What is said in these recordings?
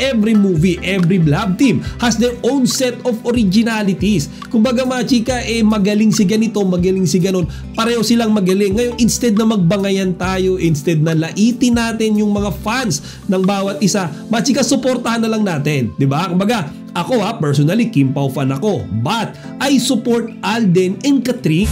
every movie, every love team has their own set of originalities. Kumbaga mga chika, magaling si ganito, magaling si ganon, pareho silang magaling. Ngayon, instead na magbangayan tayo, instead na laitin natin yung mga fans ng bawat isa, mga chika, suportahan na lang natin, di ba? Kumbaga, ako personally, Kim Pao fan ako, but I support Alden and Katri.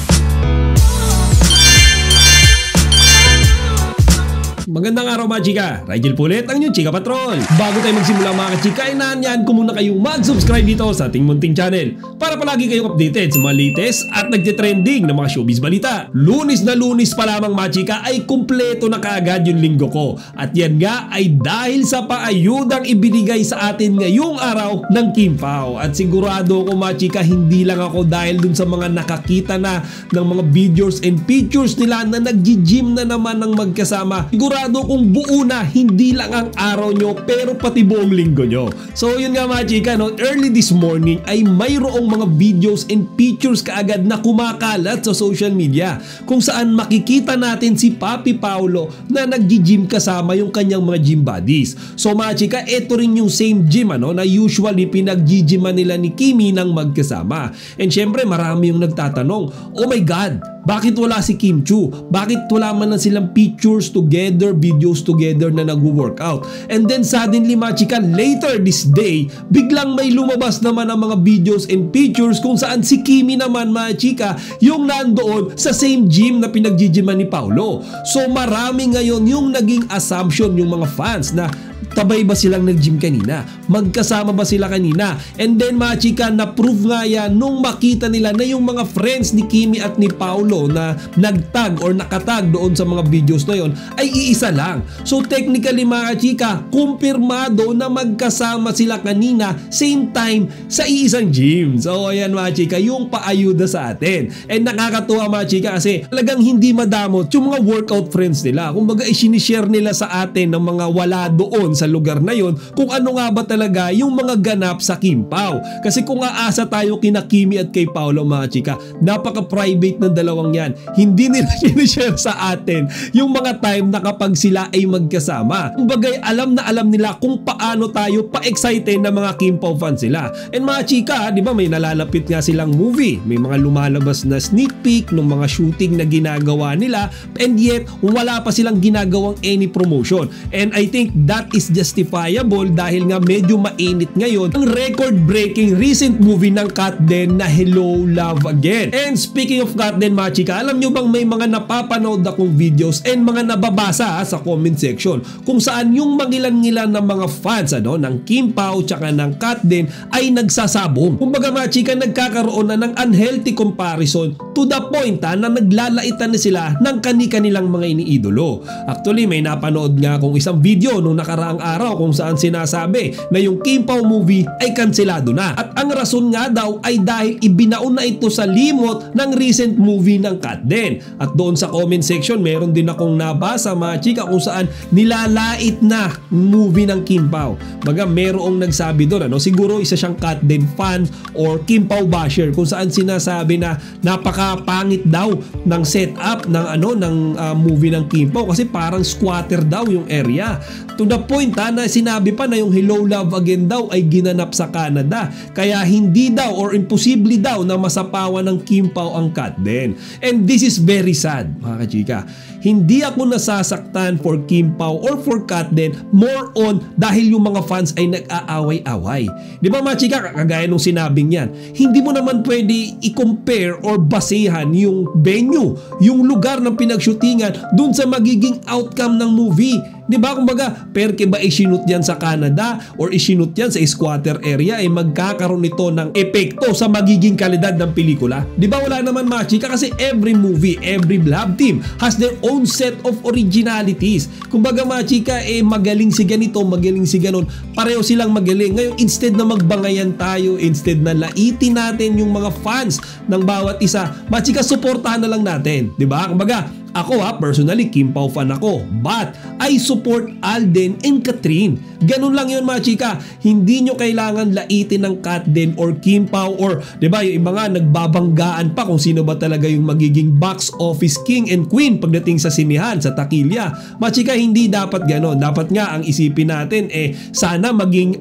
Magandang araw mga chika, Rigel Pulit ang inyong Chika Patrol. Bago tayo magsimula mga chika, inaanyahan ko muna kayong mag-subscribe dito sa ating munting channel para palagi kayong updated sa mga latest at nagtitrending na mga showbiz balita. Lunes na lunes pa lamang mga chika ay kumpleto na kaagad yung linggo ko. At yan nga ay dahil sa paayudang ibinigay sa atin ngayong araw ng Kim Pao. At sigurado ko mga chika, hindi lang ako dahil dun sa mga nakakita na ng mga videos and pictures nila na nag-gym na naman ng magkasama. Sigurado kung buo na, hindi lang ang araw nyo pero pati buong linggo nyo. So yun nga mga chika, no? Early this morning ay mayroong mga videos and pictures kaagad na kumakalat sa social media kung saan makikita natin si Papi Paolo na nag-gym kasama yung kanyang mga gym buddies. So mga chika, ito rin yung same gym na usually pinag-gyman nila ni Kimi nang magkasama. And syempre marami yung nagtatanong, oh my God, bakit wala si Kim Chu? Bakit wala man lang silang pictures together, videos together na nag-workout? And then suddenly mga chika, later this day, biglang may lumabas naman ang mga videos and pictures kung saan si Kimi naman mga chika yung nandoon sa same gym na pinag-gyman ni Paolo. So marami ngayon yung naging assumption yung mga fans na tabay ba silang nag-gym kanina? Magkasama ba sila kanina? And then mga chika, na-prove nga yan nung makita nila na yung mga friends ni Kimi at ni Paolo na nagtag or nakatag doon sa mga videos na yon ay iisa lang. So technically mga chika, kumpirmado na magkasama sila kanina same time sa iisang gym. So ayan mga chika, yung paayuda sa atin. And nakakatuwa mga chika kasi talagang hindi madamot yung mga workout friends nila. Kumbaga isinishare nila sa atin ng mga wala doon sa lugar na yon kung ano nga ba talaga yung mga ganap sa Kim Pao. Kasi kung aasa tayo kina Kimi at kay Paolo mga chika, napaka-private ng dalawang yan. Hindi nila sinishare sa atin yung mga time na kapag sila ay magkasama. Kumbagay alam na alam nila kung paano tayo pa-excited na mga Kim Pao fans sila. And mga chika, di ba may nalalapit nga silang movie, may mga lumalabas na sneak peek ng mga shooting na ginagawa nila, and yet wala pa silang ginagawang any promotion. And I think that is justifiable dahil nga medyo mainit ngayon ang record-breaking recent movie ng Katden na Hello Love Again. And speaking of Katden mga chika, alam nyo bang may mga napapanood akong videos and mga nababasa sa comment section kung saan yung mangilan-ngilan ng mga fans ng Kim Pao tsaka ng Katden ay nagsasabong. Kumbaga mga chika, nagkakaroon na ng unhealthy comparison to the point na naglalaitan na sila ng kani-kanilang mga iniidolo. Actually may napanood nga akong isang video nung nakaraang araw kung saan sinasabi na yung Kim Pao movie ay kanselado na. At ang rason nga daw ay dahil ibinaon na ito sa limot ng recent movie ng Katden. At doon sa comment section meron din akong nabasa mga chika kung saan nilalait na movie ng Kim Pao. Baga merong nagsabi doon, siguro isa siyang Katden fan or Kim Pao basher kung saan sinasabi na napakapangit daw ng setup ng movie ng Kim Pao kasi parang squatter daw yung area. To the point na sinabi pa na yung Hello Love Again daw ay ginanap sa Canada. Kaya hindi daw or imposible daw na masapawan ng Kim Pao ang Katden. And this is very sad mga kachika. Hindi ako nasasaktan for Kim Pao or for Katden, more on dahil yung mga fans ay nag-aaway-away. Di ba mga chika, kagaya nung sinabing yan, hindi mo naman pwede i-compare or basehan yung venue, yung lugar ng pinagshootingan dun sa magiging outcome ng movie. Di ba? Kumbaga, perke ba isinut yan sa Canada or isinut yan sa squatter area ay magkakaroon nito ng epekto sa magiging kalidad ng pelikula? Di ba wala naman mga chika kasi every movie, every love team has their own set of originalities. Kumbaga mga chika, magaling si ganito, magaling si ganon, pareho silang magaling. Ngayon, instead na magbangayan tayo, instead na laitin natin yung mga fans ng bawat isa, mga chika, suportahan na lang natin. Di ba? Kumbaga, Ako personally, Kim Pao fan ako. But I support Alden and Catherine. Ganun lang yun mga chika. Hindi nyo kailangan laitin ng Katden or Kim Pao or, diba, yung iba nga nagbabanggaan pa kung sino ba talaga yung magiging box office king and queen pagdating sa sinihan, sa takilya. Mga chika, hindi dapat ganun. Dapat nga ang isipin natin sana maging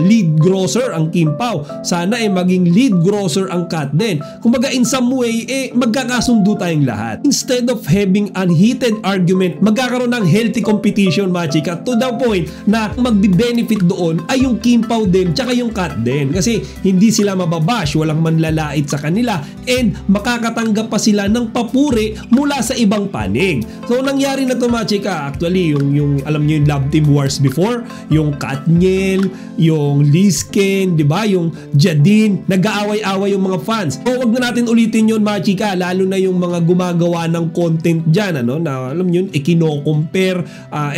lead grosser ang Kim Pao. Sana maging lead grosser ang Katden. Kumbaga in some way, magkakasundo tayong lahat. Instead of having unheated argument, magkakaroon ng healthy competition mga chika, to the point na magbe-benefit doon ay yung Kim Pao din tsaka yung Katden. Kasi hindi sila mababash, walang manlalait sa kanila, and makakatanggap pa sila ng papuri mula sa ibang panig. So nangyari na to mga chika, actually yung alam niyo yung Love Team Wars before, yung Katniel, yung Lisken, di ba? Yung Jadine, nag-aaway-away yung mga fans. So wag na natin ulitin yun mga chika, lalo na yung mga gumagawa ng content dyan, na alam nyo, ikino-compare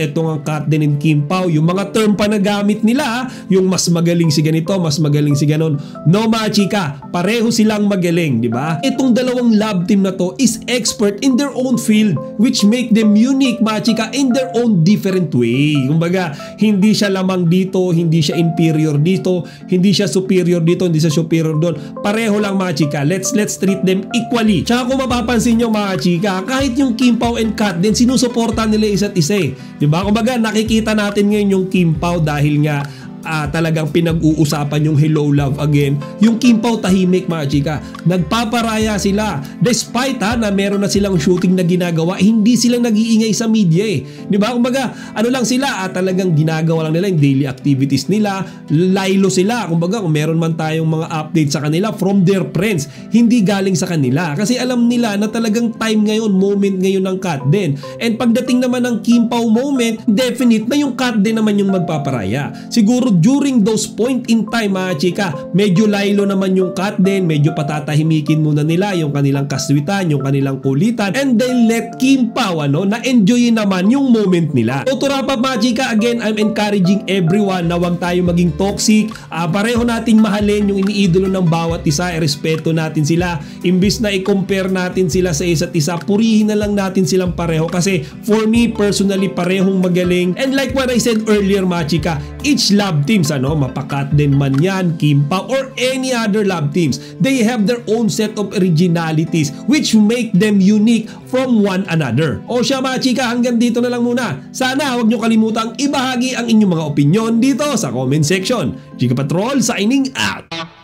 etong ang Katden and Kim Pao, yung mga term pa na gamit nila, yung mas magaling si ganito, mas magaling si ganon. No mga chika, pareho silang magaling, di ba? Itong dalawang love team na to is expert in their own field, which make them unique mga chika in their own different way. Kumbaga, hindi siya lamang dito, hindi siya inferior dito, hindi siya superior dito, hindi siya superior doon. Pareho lang mga chika. Let's treat them equally. Tsaka kung mapapansin nyo mga chika, kahit yung Kim Pao and Katden, sinusuporta nila isa't isa diba? Kumbaga nakikita natin ngayon yung Kim Pao dahil nga talagang pinag-uusapan yung Hello Love Again. Yung Kim Pao tahimik mga chika, nagpaparaya sila despite na meron na silang shooting na ginagawa, hindi sila nag-iingay sa media di ba? Kumbaga ano lang sila, talagang ginagawa lang nila yung daily activities nila, laylo sila. Kumbaga kung meron man tayong mga update sa kanila from their friends, hindi galing sa kanila kasi alam nila na talagang time ngayon, moment ngayon ng Katden. And pagdating naman ng Kim Pao moment, definite na yung Katden naman yung magpaparaya. Siguro during those point in time mga chika, medyo laylo naman yung Katden, medyo patatahimikin muna nila yung kanilang kaswitan, yung kanilang kulitan, and then let Kim Pao na enjoyin naman yung moment nila. So to wrap up mga chika, again, I'm encouraging everyone na wag tayo maging toxic. Pareho nating mahalin yung iniidolo ng bawat isa, respeto natin sila. Imbis na i-compare natin sila sa isa't isa, purihin na lang natin silang pareho kasi for me personally, parehong magaling. And like what I said earlier mga chika, each love teams, mapa-Katden man yan, Kim Pao, or any other love teams, they have their own set of originalities which make them unique from one another. O siya mga chika, hanggang dito na lang muna. Sana huwag nyo kalimutang ibahagi ang inyong mga opinion dito sa comment section. Chika Patrol signing out!